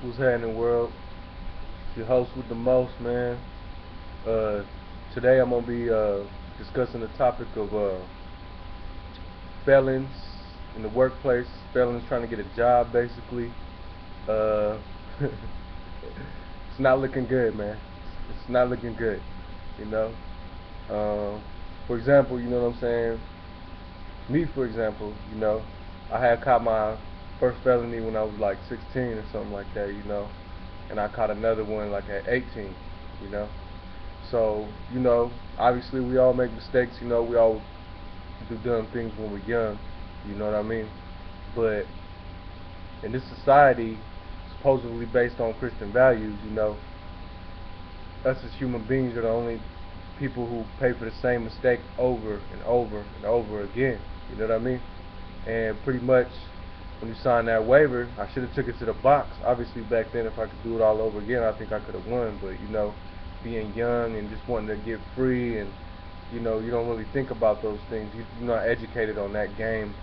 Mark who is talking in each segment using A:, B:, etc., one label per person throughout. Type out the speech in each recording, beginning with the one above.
A: What's happening, world? It's your host with the most, man. Uh, Today I'm gonna be discussing the topic of felons in the workplace. Felons trying to get a job, basically. Uh, it's not looking good, man. It's not looking good. You know. Um, for example, you know what I'm saying. Me, for example, I had caught my first felony when I was like 16 or something like that, and I caught another one like at 18, you know. So, obviously we all make mistakes, we all do dumb things when we're young, you know what I mean? But in this society, supposedly based on Christian values, us as human beings are the only people who pay for the same mistake over and over and over again. You know what I mean? And pretty much when you sign that waiver, I should have took it to the box. Obviously back then, if I could do it all over again, I think I could have won. But being young and just wanting to get free, and you don't really think about those things. You're not educated on that game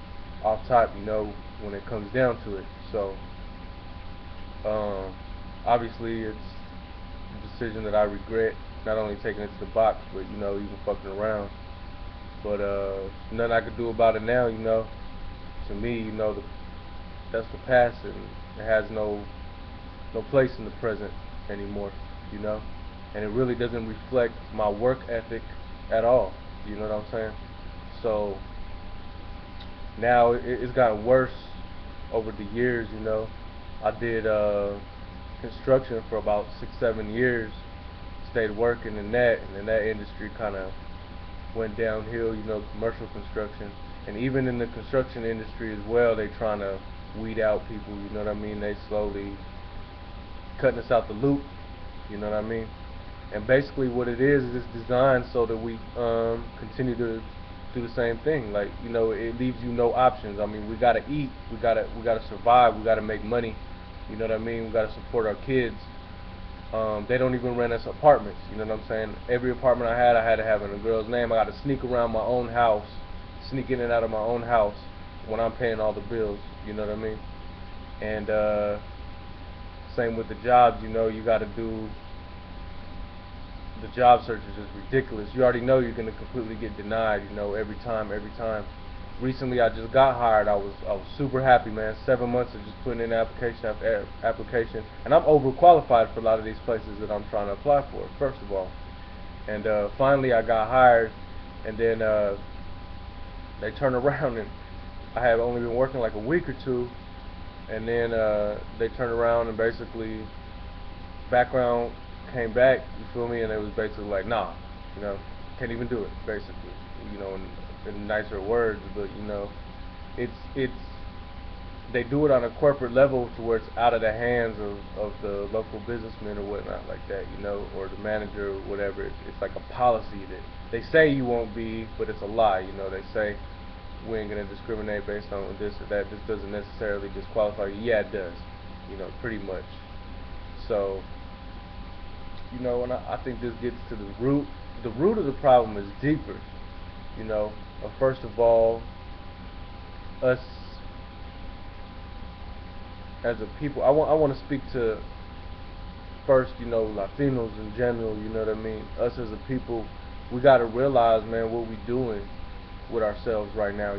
A: off top. When it comes down to it. So um, obviously it's a decision that I regret. Not only taking it to the box, but even fucking around. But nothing I could do about it now. To me, that's the past, and it has no place in the present anymore. You know, and it really doesn't reflect my work ethic at all. You know what I'm saying? So now it's gotten worse over the years. I did construction for about 6, 7 years. Stayed working in that, and then that industry kind of went downhill. Commercial construction, and even in the construction industry as well, they trying to weed out people. You know what I mean? They slowly cutting us out the loop. You know what I mean? And basically, what it is it's designed so that we continue to do the same thing. Like it leaves you no options. I mean, we gotta eat, we gotta survive, we gotta make money. You know what I mean? We gotta support our kids. They don't even rent us apartments. You know what I'm saying? Every apartment I had to have in a girl's name. I got to sneak around my own house, sneak in and out of my own house when I'm paying all the bills. You know what I mean? And same with the jobs. You got to do the job search is just ridiculous. You already know you're gonna completely get denied. Every time, every time. Recently, I just got hired. I was super happy, man. 7 months of just putting in application after application, and I'm overqualified for a lot of these places that I'm trying to apply for. First of all, and finally I got hired, and then they turned around, and I had only been working like a week or two, and then they turned around and basically background came back, you feel me, and it was basically like, nah, you know, can't even do it, basically, in nicer words, but it's they do it on a corporate level to where it's out of the hands of the local businessman or whatnot like that, or the manager or whatever. It's like a policy that they say you won't be, but it's a lie. They say we ain't gonna discriminate based on this or that. This doesn't necessarily disqualify you. Yeah, it does. Pretty much. So and I think this gets to the root. The root of the problem is deeper. First of all, us as a people. I want to speak to first, Latinos in general. You know what I mean? Us as a people, we got to realize, man, what we doing with ourselves right now.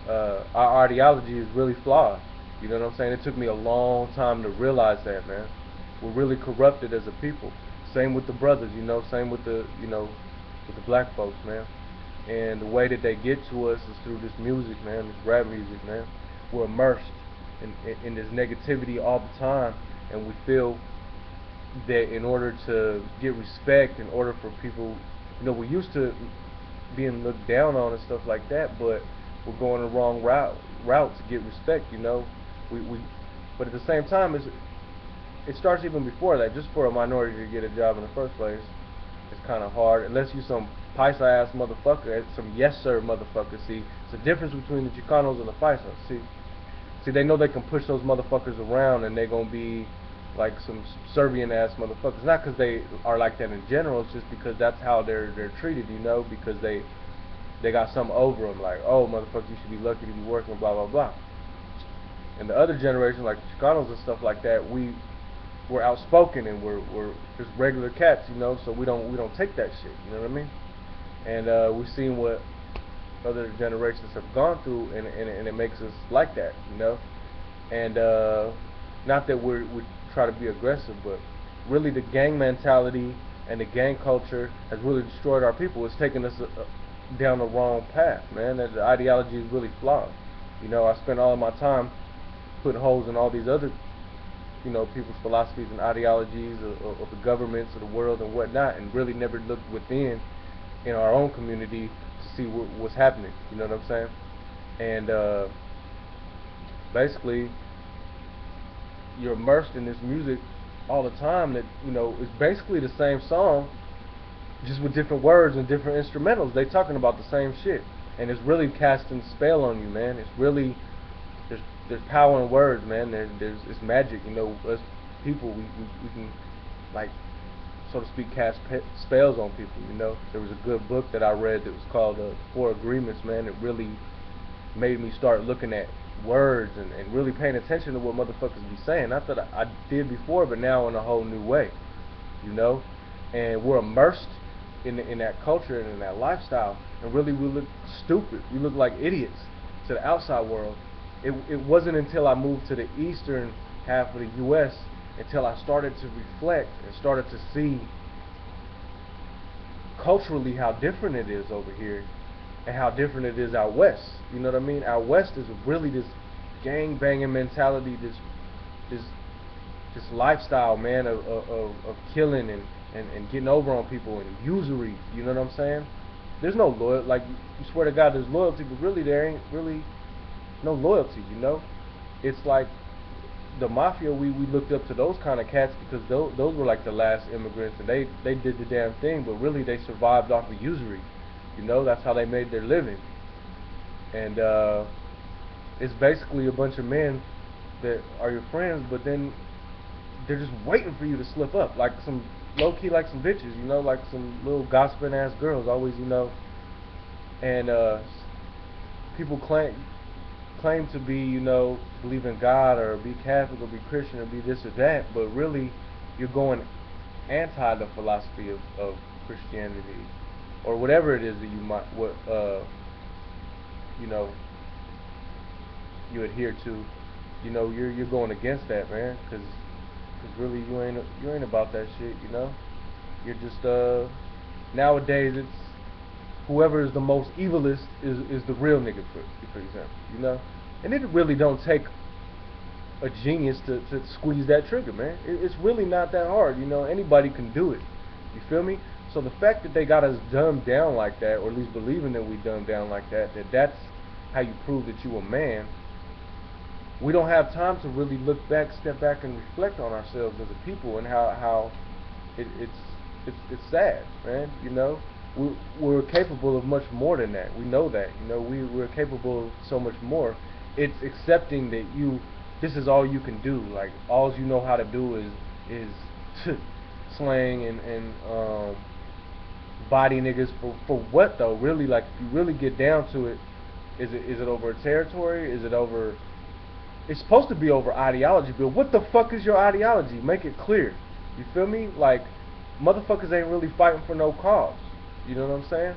A: Our ideology is really flawed. You know what I'm saying? It took me a long time to realize that, man. We're really corrupted as a people. Same with the brothers, same with the black folks, man. And the way that they get to us is through this music, man, this rap music, man. We're immersed in this negativity all the time, and we feel that in order to get respect, in order for people, we're used to being looked down on and stuff like that, but we're going the wrong route to get respect. We but at the same time, it starts even before that. Just for a minority to get a job in the first place, it's kind of hard unless you some paisa ass motherfucker, some yes sir motherfucker. See, it's the difference between the Chicanos and the paisas. See, they know they can push those motherfuckers around, and they're gonna be like some Serbian ass motherfuckers. Not because they are like that in general. It's just because that's how they're treated. Because they got something over them. Like, oh motherfucker, you should be lucky to be working. Blah blah blah. And the other generation, like the Chicanos and stuff like that, we're outspoken and we're just regular cats, you know. So we don't take that shit. You know what I mean? And we've seen what other generations have gone through, and it makes us like that, you know. And not that we try to be aggressive, but really the gang mentality and the gang culture has really destroyed our people. It's taken us down the wrong path, man. The ideology is really flawed. You know, I spend all of my time putting holes in all these other, you know, people's philosophies and ideologies of the governments of the world and whatnot, and really never looked within in our own community to see what's happening. You know what I'm saying? And basically, you're immersed in this music all the time that, you know, it's basically the same song, just with different words and different instrumentals. They talking about the same shit, and it's really casting a spell on you, man. It's really there's power in words, man. There's it's magic, you know. Us people, we can, like, so to speak, cast spells on people, you know. There was a good book that I read that was called Four Agreements, man. It really made me start looking at words and really paying attention to what motherfuckers be saying. Not that I did before, but now in a whole new way, you know. And we're immersed in that culture and in that lifestyle, and really we look stupid. We look like idiots to the outside world. It wasn't until I moved to the eastern half of the U.S. until I started to reflect and started to see culturally how different it is over here and how different it is out west. You know what I mean? Out west is really this gang banging mentality, this lifestyle, man, of killing and getting over on people and usury. You know what I'm saying? There's no loyalty. Like, you swear to God there's loyalty, but really there ain't really no loyalty, you know. It's like the mafia. We looked up to those kind of cats because those were like the last immigrants, and they did the damn thing, but really they survived off of usury. You know, that's how they made their living. And it's basically a bunch of men that are your friends, but then they're just waiting for you to slip up, like some low-key, like some bitches, you know, like some little gossiping ass girls always, you know. And people claim to be, you know, believe in God or be Catholic or be Christian or be this or that, but really you're going anti the philosophy of Christianity or whatever it is that you might you know, you adhere to. You know, you're going against that, man, because really you ain't about that shit, you know. You're just nowadays it's whoever is the most evilest is the real nigga, for example, you know. And it really don't take a genius to squeeze that trigger, man. It's really not that hard, you know. Anybody can do it. You feel me? So the fact that they got us dumbed down like that, or at least believing that we dumbed down like that, that's how you prove that you a man. We don't have time to really look back, step back, and reflect on ourselves as a people and how it's sad, man. You know, we're capable of much more than that. We know that. You know, we're capable of so much more. It's accepting that this is all you can do. Like, all you know how to do is slang and body niggas for what though? Really, like, if you really get down to it, is it over territory? Is it over? It's supposed to be over ideology, but what the fuck is your ideology? Make it clear. You feel me? Like, motherfuckers ain't really fighting for no cause. You know what I'm saying?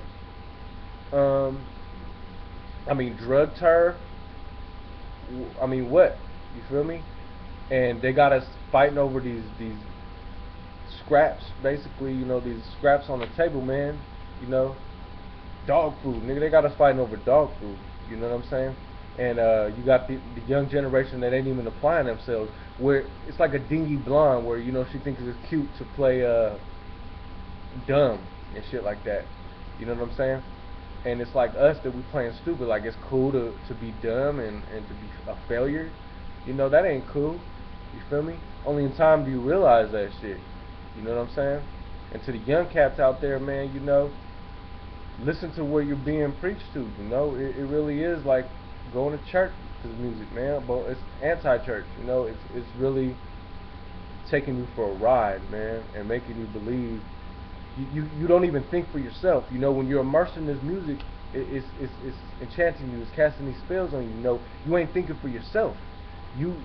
A: I mean, drug terror. I mean, what? You feel me? And they got us fighting over these scraps, basically. You know, these scraps on the table, man. You know, dog food, nigga. They got us fighting over dog food. You know what I'm saying? And you got the young generation that ain't even applying themselves. Where it's like a dingy blonde, where, you know, she thinks it's cute to play dumb and shit like that. You know what I'm saying? And it's like us that we playing stupid. Like, it's cool to be dumb and to be a failure. You know, that ain't cool. You feel me? Only in time do you realize that shit. You know what I'm saying? And to the young cats out there, man, you know, listen to what you're being preached to. You know, it really is like going to church to the music, man. But it's anti-church. You know, it's really taking you for a ride, man, and making you believe. You don't even think for yourself. You know, when you're immersed in this music, it's enchanting you. It's casting these spells on you. You know, you ain't thinking for yourself. you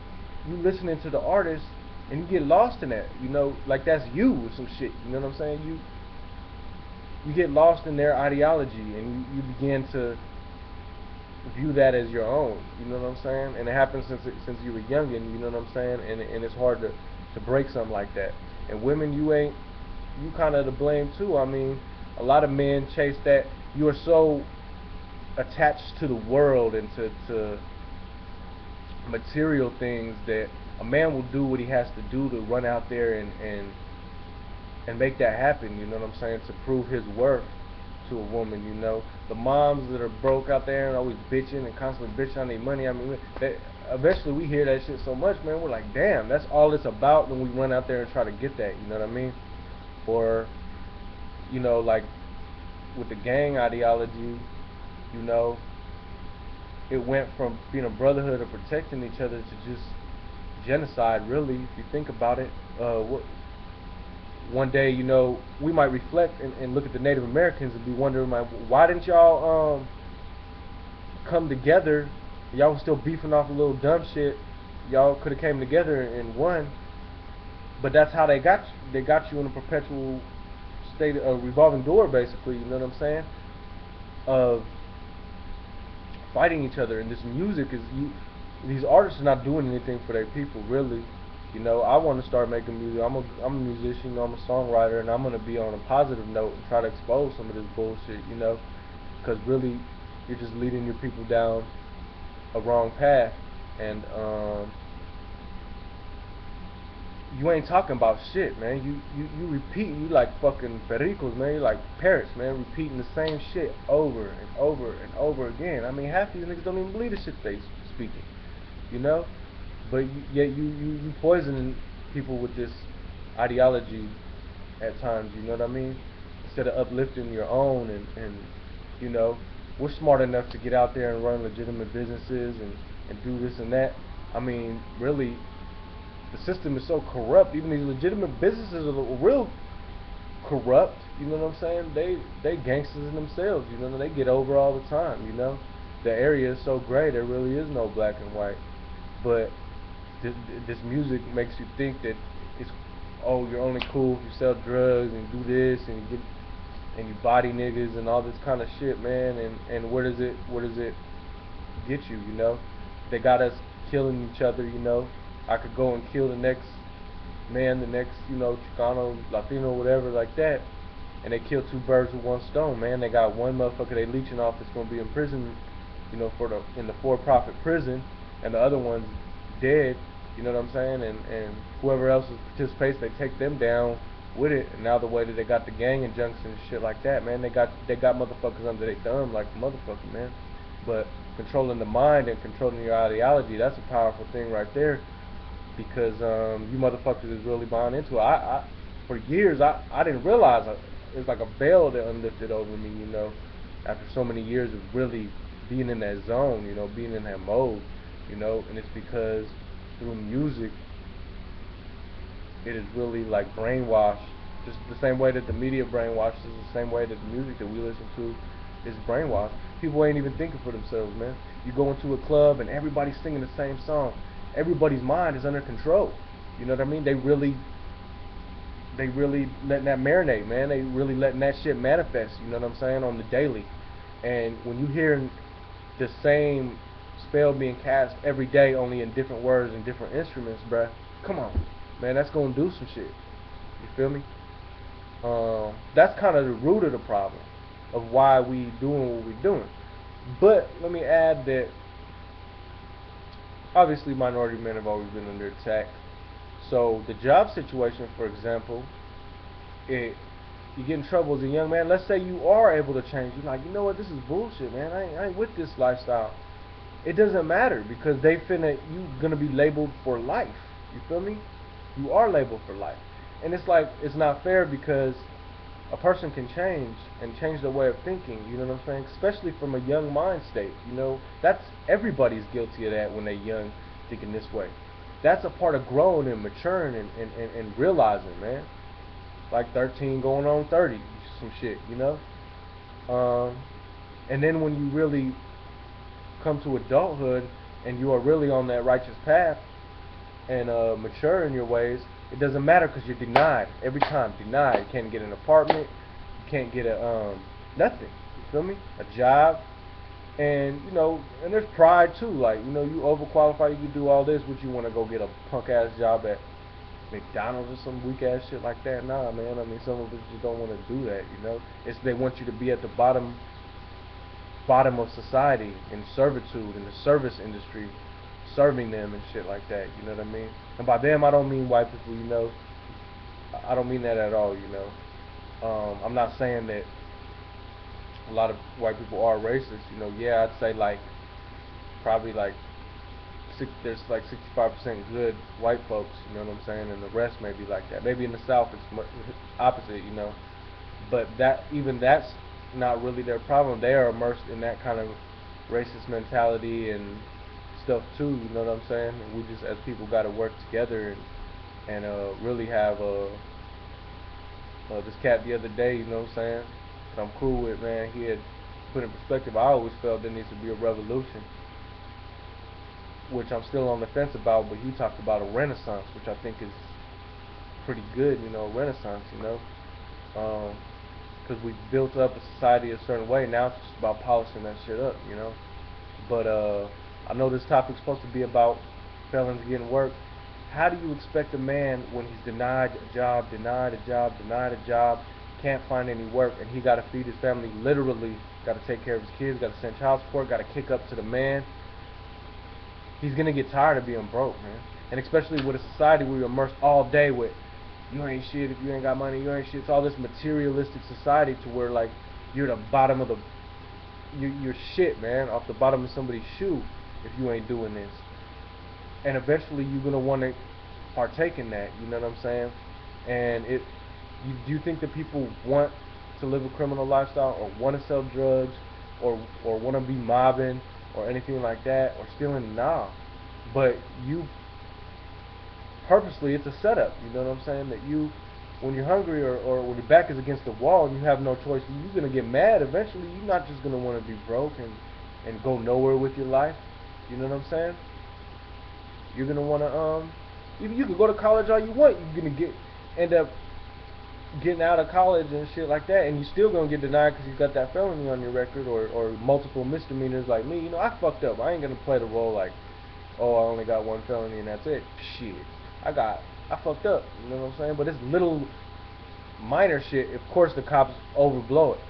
A: you listening to the artist and you get lost in that, you know, like that's you or some shit. You know what I'm saying? You get lost in their ideology and you begin to view that as your own. You know what I'm saying? And it happens since you were youngin'. You know what I'm saying? And it's hard to break something like that. And women, you kind of to blame too. I mean, a lot of men chase that. You are so attached to the world and to material things that a man will do what he has to do to run out there and make that happen. You know what I'm saying? To prove his worth to a woman. You know, the moms that are broke out there and always bitching and constantly bitching on their money. I mean, eventually we hear that shit so much, man. We're like, damn, that's all it's about. Then we run out there and try to get that. You know what I mean? Or, you know, like with the gang ideology, you know, it went from being a brotherhood of protecting each other to just genocide, really, if you think about it. One day, you know, we might reflect and look at the Native Americans and be wondering, like, why didn't y'all come together? Y'all was still beefing off a little dumb shit. Y'all could have came together and won. But that's how they got you. They got you in a perpetual state, a revolving door, basically. You know what I'm saying? Of fighting each other. And this music is these artists are not doing anything for their people, really. You know, I want to start making music. I'm a musician. You know, I'm a songwriter, and I'm gonna be on a positive note and try to expose some of this bullshit. You know, because really, you're just leading your people down a wrong path, and you ain't talking about shit, man. You repeat, you like fucking pericos, man. You like parrots, man, repeating the same shit over and over and over again. I mean, half these niggas don't even believe the shit they speaking, you know. But yet you poisoning people with this ideology at times. You know what I mean? Instead of uplifting your own and you know, we're smart enough to get out there and run legitimate businesses and do this and that. I mean, really, the system is so corrupt. Even these legitimate businesses are real corrupt. You know what I'm saying? They gangsters in themselves. You know, they get over all the time. You know, the area is so gray. There really is no black and white. But this music makes you think that it's, oh, you're only cool if you sell drugs and do this and you body niggas and all this kind of shit, man. And where does it get you? You know, they got us killing each other. You know, I could go and kill the next man, the next, you know, Chicano, Latino, whatever like that, and they kill two birds with one stone, man. They got one motherfucker they leeching off that's gonna be in prison, you know, in the for-profit prison, and the other one's dead. You know what I'm saying? And whoever else participates, they take them down with it. And now the way that they got the gang injunctions and shit like that, man, they got motherfuckers under their thumb like a motherfucker, man. But controlling the mind and controlling your ideology, that's a powerful thing right there. Because you motherfuckers is really buying into it. For years, I didn't realize it was like a veil that unlifted over me, you know, after so many years of really being in that zone, you know, being in that mode, you know. And it's because through music, it is really like brainwashed. Just the same way that the media brainwashes, the same way that the music that we listen to is brainwashed. People ain't even thinking for themselves, man. You go into a club and everybody's singing the same song. Everybody's mind is under control. You know what I mean? They really letting that marinate, man. They really letting that shit manifest, you know what I'm saying, on the daily. And when you hear the same spell being cast every day, only in different words and different instruments, bruh, come on, man, that's gonna do some shit. You feel me? That's kind of the root of the problem of why we doing what we're doing. But let me add that obviously minority men have always been under attack. So the job situation, for example, you get in trouble as a young man. Let's say you are able to change. You're like, you know what, this is bullshit, man. I ain't with this lifestyle. It doesn't matter because you gonna be labeled for life. You feel me? You are labeled for life. And it's like, it's not fair because a person can change and change their way of thinking, you know what I'm saying? Especially from a young mind state, you know. Everybody's guilty of that when they're young, thinking this way. That's a part of growing and maturing and realizing, man. Like 13 going on 30, some shit, you know. And then when you really come to adulthood and you are really on that righteous path and mature in your ways, it doesn't matter because you're denied every time. Denied. You can't get an apartment. You can't get a nothing. You feel me? A job. And and there's pride too. Like you overqualified. You can do all this. Would you want to go get a punk ass job at McDonald's or some weak ass shit like that? Nah, man. I mean, some of us just don't want to do that. It's they want you to be at the bottom of society in servitude in the service industry, serving them and shit like that. You know what I mean? And by them, I don't mean white people. I don't mean that at all. I'm not saying that a lot of white people are racist. Yeah, I'd say like probably like there's like 65% good white folks. You know what I'm saying? And the rest may be like that. Maybe in the South it's opposite. But that's not really their problem. They are immersed in that kind of racist mentality and stuff too. You know what I'm saying? And we just as people got to work together and really have this cat the other day. You know what I'm saying? That I'm cool with, man. He had put in perspective. I always felt there needs to be a revolution, which I'm still on the fence about. But he talked about a renaissance, which I think is pretty good. A renaissance. Because we built up a society a certain way. Now it's just about polishing that shit up. But I know this topic's supposed to be about felons getting work. How do you expect a man when he's denied a job, can't find any work, and he got to feed his family, literally got to take care of his kids, got to send child support, got to kick up to the man? He's going to get tired of being broke, man. And especially with a society where you're immersed all day with, you ain't shit if you ain't got money, you ain't shit. It's all this materialistic society to where, like, you're the bottom of you're shit, man, off the bottom of somebody's shoe if you ain't doing this. And eventually you're going to want to partake in that, you know what I'm saying? And do you think that people want to live a criminal lifestyle or want to sell drugs or want to be mobbing or anything like that or stealing? Nah. But you purposely, it's a setup, you know what I'm saying? That when you're hungry or when your back is against the wall and you have no choice, you're going to get mad eventually. You're not just going to want to be broke and go nowhere with your life. You know what I'm saying? You're going to want to, you can go to college all you want. You're going to end up getting out of college and shit like that, and you still gonna get denied because you got that felony on your record or multiple misdemeanors like me. I fucked up. I ain't gonna play the role like, oh, I only got one felony and that's it. Shit, I fucked up. You know what I'm saying? But it's little minor shit. Of course, the cops overblow it.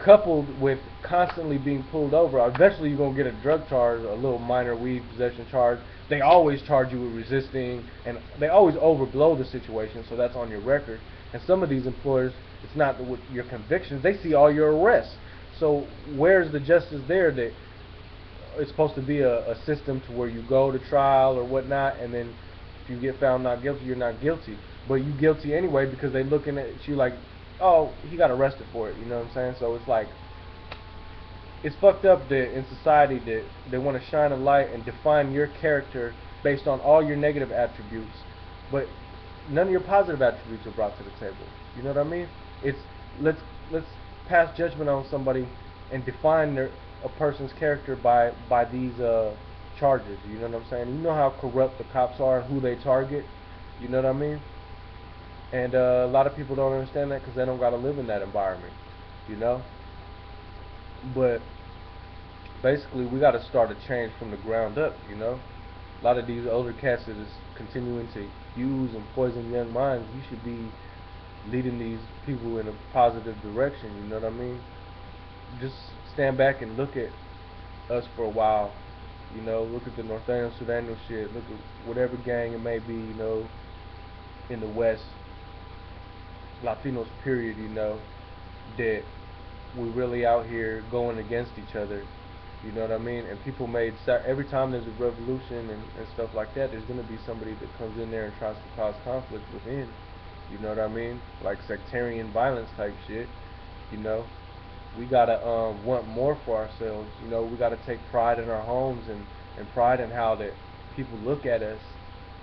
A: Coupled with constantly being pulled over, eventually you're gonna get a drug charge, a little minor weed possession charge. They always charge you with resisting, and they always overblow the situation, so that's on your record. And some of these employers, it's not your convictions, they see all your arrests. So where's the justice there? That it's supposed to be a system to where you go to trial or whatnot, and then if you get found not guilty, you're not guilty. But you guilty anyway because they looking at you like, oh, he got arrested for it, you know what I'm saying? So it's like, it's fucked up that in society that they want to shine a light and define your character based on all your negative attributes, but none of your positive attributes are brought to the table. You know what I mean? It's let's pass judgment on somebody and define a person's character by these charges. You know what I'm saying? You know how corrupt the cops are and who they target. You know what I mean? And a lot of people don't understand that because they don't got to live in that environment. But basically, we got to start a change from the ground up. A lot of these older cats that is continuing to use and poison young minds, you should be leading these people in a positive direction. You know what I mean? Just stand back and look at us for a while. Look at the Northern Sudan shit. Look at whatever gang it may be. In the West, Latinos period. That we really out here going against each other. You know what I mean? And people every time there's a revolution and stuff like that, there's going to be somebody that comes in there and tries to cause conflict within. You know what I mean? Like sectarian violence type shit. We got to want more for ourselves. We got to take pride in our homes and pride in how that people look at us.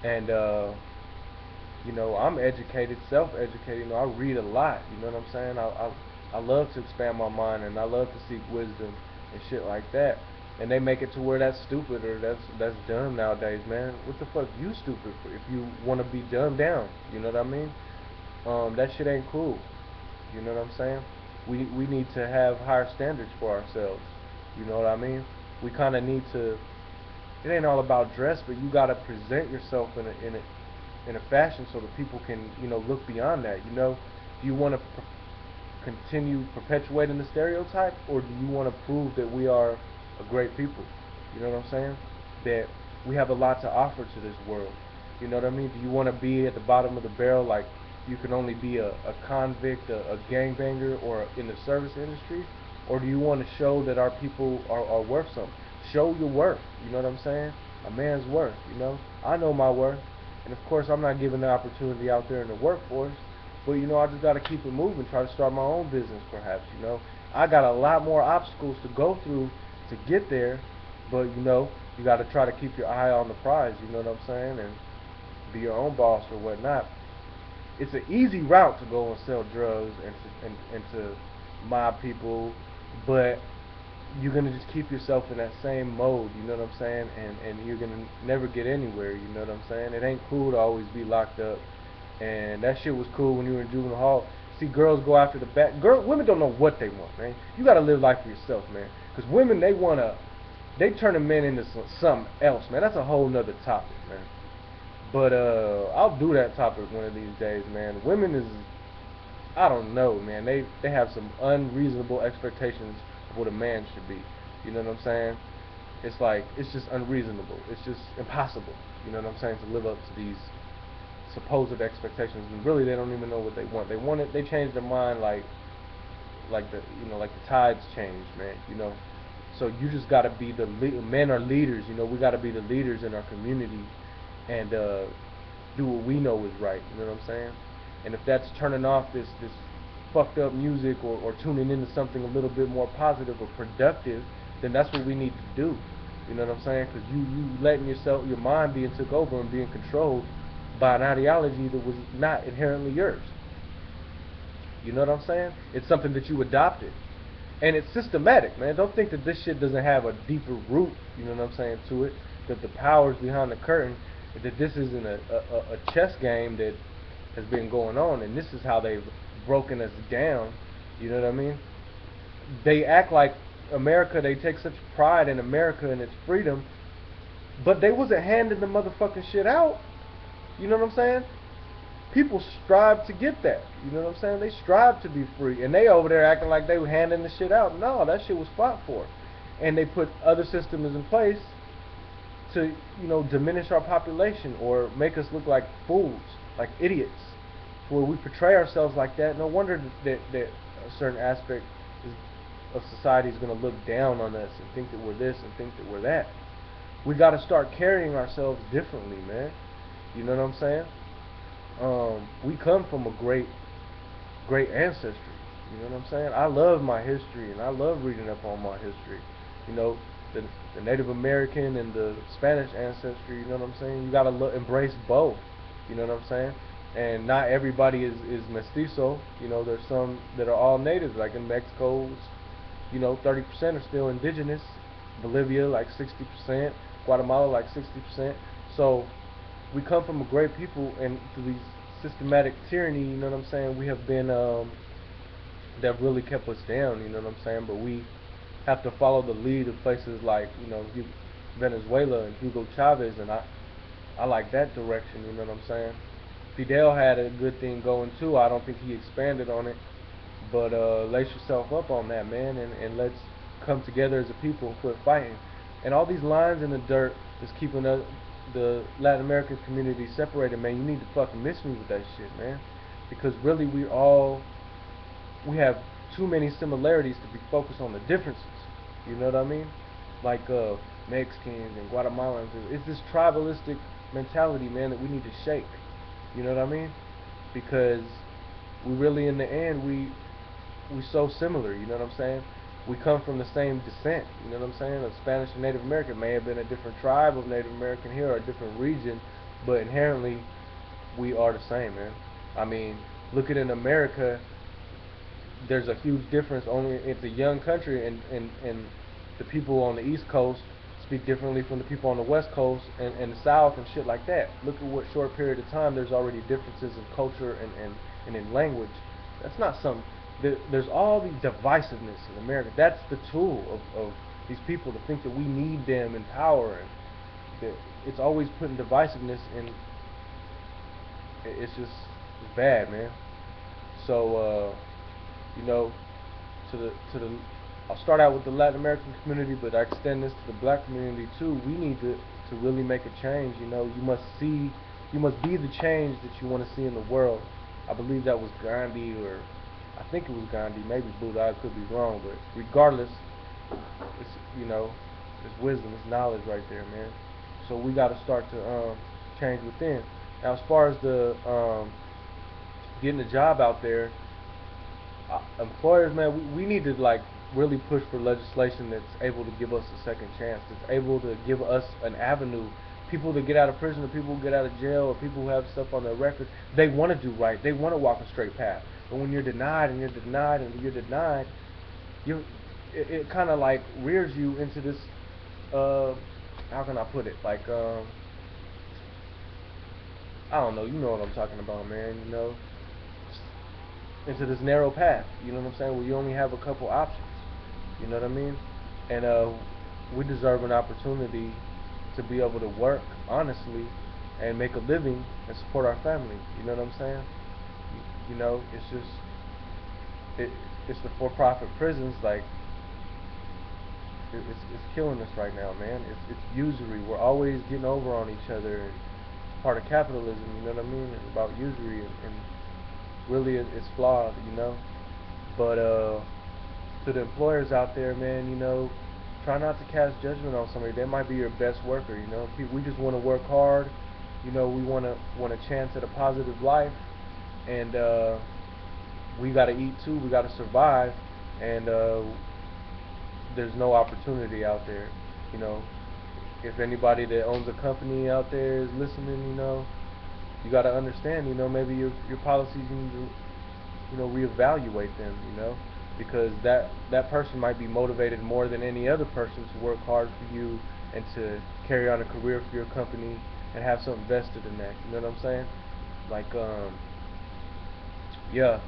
A: And, I'm educated, self-educated. I read a lot. You know what I'm saying? I love to expand my mind and I love to seek wisdom and shit like that. and they make it to where that's stupid or that's dumb nowadays, man. What the fuck you stupid for if you want to be dumbed down? You know what I mean? That shit ain't cool. You know what I'm saying? We need to have higher standards for ourselves. You know what I mean? We kind of need to. It ain't all about dress, but you gotta present yourself in a fashion so that people can look beyond that. Do you want to continue perpetuating the stereotype, or do you want to prove that we are a great people? You know what I'm saying? That we have a lot to offer to this world. You know what I mean? Do you want to be at the bottom of the barrel, like you can only be a convict, a gangbanger, or in the service industry? Or do you want to show that our people are worth something? Show your worth. You know what I'm saying? A man's worth. I know my worth, and of course I'm not given the opportunity out there in the workforce. But I just got to keep it moving. Try to start my own business, perhaps. I got a lot more obstacles to go through to get there. But you got to try to keep your eye on the prize. You know what I'm saying? And be your own boss or whatnot. It's an easy route to go and sell drugs and to mob people, but you're gonna just keep yourself in that same mode. You know what I'm saying? And you're gonna never get anywhere. You know what I'm saying? It ain't cool to always be locked up. And that shit was cool when you were in juvenile hall. See girls go after the back. Women don't know what they want, man. You gotta live life for yourself, man. Because women, they turn a man into something else, man. That's a whole nother topic, man. But I'll do that topic one of these days, man. Women is, I don't know, man. They have some unreasonable expectations of what a man should be. You know what I'm saying? It's like it's just unreasonable. It's just impossible. You know what I'm saying? To live up to these supposed expectations, and really they don't even know what they want. They want it. They change their mind like the tides change, man. So you just gotta be men are leaders. We gotta be the leaders in our community and do what we know is right. You know what I'm saying? And if that's turning off this fucked up music or tuning into something a little bit more positive or productive, then that's what we need to do. You know what I'm saying? Because you letting your mind being took over and being controlled by an ideology that was not inherently yours. You know what I'm saying? It's something that you adopted. And it's systematic, man. Don't think that this shit doesn't have a deeper root, you know what I'm saying, to it. That the powers behind the curtain, that this isn't a chess game that has been going on, and this is how they've broken us down. You know what I mean? They act like America, they take such pride in America and its freedom, but they wasn't handing the motherfucking shit out. You know what I'm saying? People strive to get that. You know what I'm saying? They strive to be free, and they over there acting like they were handing the shit out. No, that shit was fought for, and they put other systems in place to diminish our population or make us look like fools, like idiots, where we portray ourselves like that. No wonder that a certain aspect of society is going to look down on us and think that we're this and think that we're that. We got to start carrying ourselves differently, man. You know what I'm saying? We come from a great ancestry. You know what I'm saying? I love my history, and I love reading up on my history. The Native American and the Spanish ancestry. You know what I'm saying? You gotta embrace both. You know what I'm saying? And not everybody is mestizo. There's some that are all natives. Like in Mexico, 30% are still indigenous. Bolivia, like 60%. Guatemala, like 60%. So we come from a great people, and through these systematic tyranny, you know what I'm saying, we have been that really kept us down. You know what I'm saying? But we have to follow the lead of places like Venezuela and Hugo Chavez, and I like that direction. You know what I'm saying? Fidel had a good thing going too. I don't think he expanded on it, but lace yourself up on that, man, and let's come together as a people and quit fighting. And all these lines in the dirt is keeping the Latin American community separated, man. You need to fucking miss me with that shit, man, because really we have too many similarities to be focused on the differences. You know what I mean? Like Mexicans and Guatemalans. It's this tribalistic mentality, man, that we need to shake. You know what I mean? Because we really, in the end, we so similar. You know what I'm saying? We come from the same descent. You know what I'm saying? A Spanish and Native American may have been a different tribe of Native American here or a different region, but inherently we are the same, man. I mean, look at in America. There's a huge difference. Only it's a young country, and the people on the East Coast speak differently from the people on the West Coast and the South and shit like that. Look at what short period of time there's already differences in culture and in language. That's not something. There's all the divisiveness in America. That's the tool of these people to think that we need them in power, and that it's always putting divisiveness in. It's just it's bad, man. So you know, to the I'll start out with the Latin American community, but I extend this to the black community too. We need to really make a change. You know, you must be the change that you want to see in the world. I believe that was Gandhi, or I think it was Gandhi, maybe Buddha. I could be wrong, but regardless, it's it's wisdom, it's knowledge right there, man. So we got to start to change within. Now, as far as the getting a job out there, employers, man, we need to like really push for legislation that's able to give us a second chance, that's able to give us an avenue. People that get out of prison, or people who get out of jail, or people who have stuff on their record, they want to do right. They want to walk a straight path. But when you're denied and you're denied and you're denied, it kind of like rears you into this. How can I put it? Like I don't know. You know what I'm talking about, man. You know, into this narrow path. You know what I'm saying? Where you only have a couple options. You know what I mean? And we deserve an opportunity to be able to work honestly and make a living and support our family. You know what I'm saying? You know, it's just it's the for-profit prisons, like it's killing us right now, man. It's usury. We're always getting over on each other, and it's part of capitalism. You know what I mean? It's about usury, and really it's flawed. You know, but to the employers out there, man, you know, try not to cast judgment on somebody. They might be your best worker. You know, we just want to work hard. You know, we want a chance at a positive life, and we got to eat too. We got to survive, and there's no opportunity out there. You know, if anybody that owns a company out there is listening, you know, you got to understand. You know, maybe your policies need to, you know, reevaluate them. You know, because that person might be motivated more than any other person to work hard for you and to carry on a career for your company and have something vested in that. You know what I'm saying? Like yeah.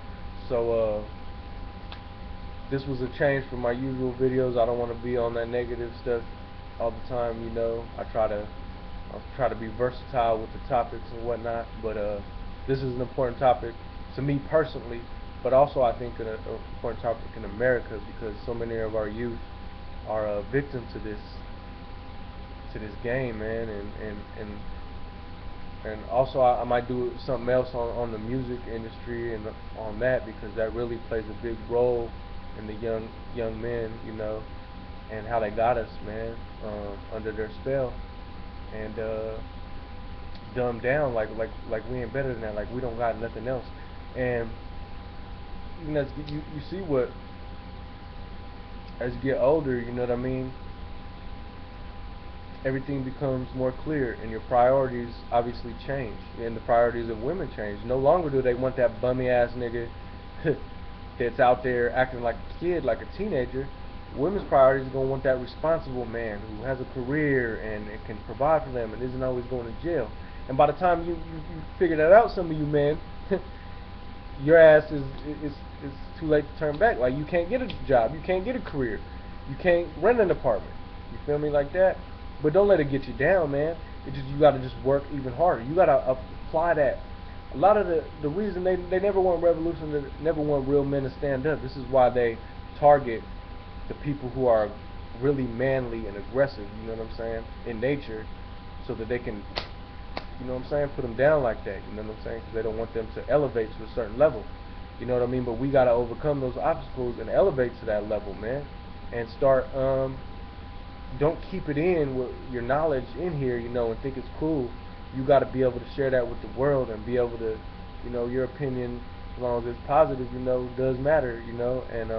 A: So this was a change from my usual videos. I don't want to be on that negative stuff all the time. You know, I try to be versatile with the topics and whatnot. But this is an important topic to me personally, but also I think an important topic in America, because so many of our youth are a victim to this game, man. And also I might do something else on the music industry and on that, because that really plays a big role in the young men, you know, and how they got us, man, under their spell, and dumbed down like we ain't better than that, like we don't got nothing else. And you know, you see what, as you get older, you know what I mean, everything becomes more clear, and your priorities obviously change, and the priorities of women change. No longer do they want that bummy ass nigga that's out there acting like a kid, like a teenager. Women's priorities are going to want that responsible man who has a career and can provide for them and isn't always going to jail. And by the time you figure that out, some of you men, your ass is too late to turn back. Like, you can't get a job, you can't get a career, you can't rent an apartment. You feel me, like that? But don't let it get you down, man. It just, you got to just work even harder. You got to apply that. A lot of the reason they never want revolution, they never want real men to stand up. This is why they target the people who are really manly and aggressive, you know what I'm saying, in nature, so that they can, you know what I'm saying, put them down like that, you know what I'm saying, because they don't want them to elevate to a certain level, you know what I mean. But we got to overcome those obstacles and elevate to that level, man, and start, don't keep it in with your knowledge in here, you know, and think it's cool. You got to be able to share that with the world and be able to, you know, your opinion, as long as it's positive, you know, does matter, you know. And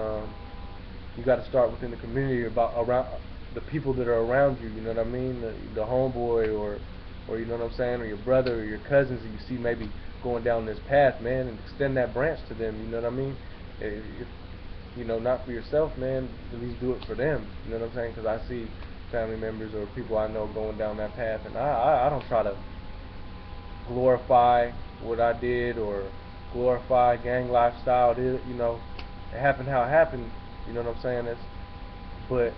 A: you got to start within the community, around the people that are around you, you know what I mean, the homeboy, or you know what I'm saying, or your brother or your cousins that you see maybe going down this path, man, and extend that branch to them, you know what I mean. you know, not for yourself, man, at least do it for them. You know what I'm saying? Because I see family members or people I know going down that path, and I don't try to glorify what I did or glorify gang lifestyle. You know, it happened how it happened. You know what I'm saying? But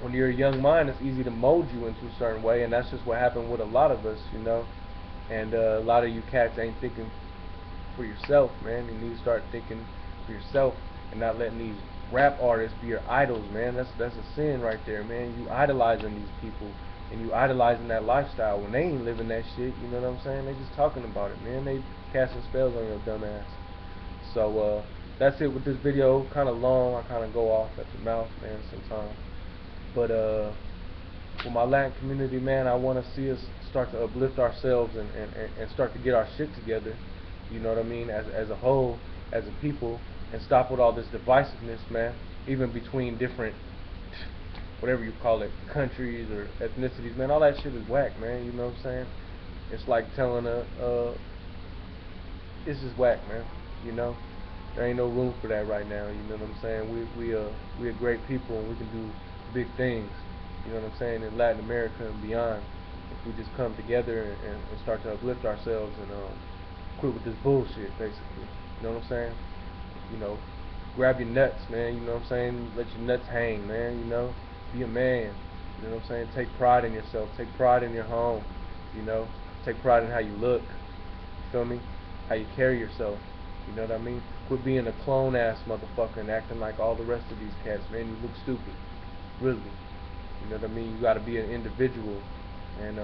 A: when you're a young mind, it's easy to mold you into a certain way, and that's just what happened with a lot of us, you know. And a lot of you cats ain't thinking for yourself, man. You need to start thinking for yourself and not letting these rap artists be your idols, man. That's a sin right there, man. You idolizing these people and you idolizing that lifestyle when they ain't living that shit. You know what I'm saying? They just talking about it, man. They casting spells on your dumb ass. So that's it with this video. Kind of long. I kind of go off at the mouth, man, sometimes. But for my Latin community, man, I want to see us start to uplift ourselves and start to get our shit together. You know what I mean? As a whole, as a people, and stop with all this divisiveness, man. Even between different, whatever you call it, countries or ethnicities, man. All that shit is whack, man. You know what I'm saying? It's like telling this is whack, man. You know, there ain't no room for that right now. You know what I'm saying? We a great people and we can do big things. You know what I'm saying? In Latin America and beyond, if we just come together and start to uplift ourselves and quit with this bullshit, basically. You know what I'm saying? You know, grab your nuts, man. You know what I'm saying? Let your nuts hang, man. You know, be a man. You know what I'm saying? Take pride in yourself. Take pride in your home. You know, take pride in how you look. Feel me? How you carry yourself. You know what I mean? Quit being a clone ass motherfucker and acting like all the rest of these cats, man. You look stupid. Really. You know what I mean? You gotta be an individual and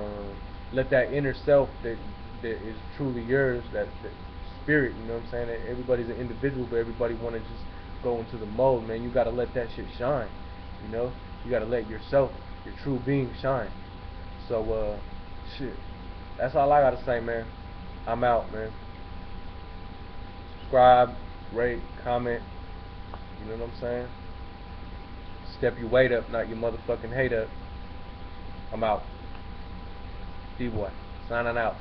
A: let that inner self that is truly yours, that spirit, you know what I'm saying? That everybody's an individual, but everybody wanna just go into the mold, man. You gotta let that shit shine. You know? You gotta let yourself, your true being shine. So shit. That's all I gotta say, man. I'm out, man. Subscribe, rate, comment, you know what I'm saying? Step your weight up, not your motherfucking hate up. I'm out. D-Boy, signing out.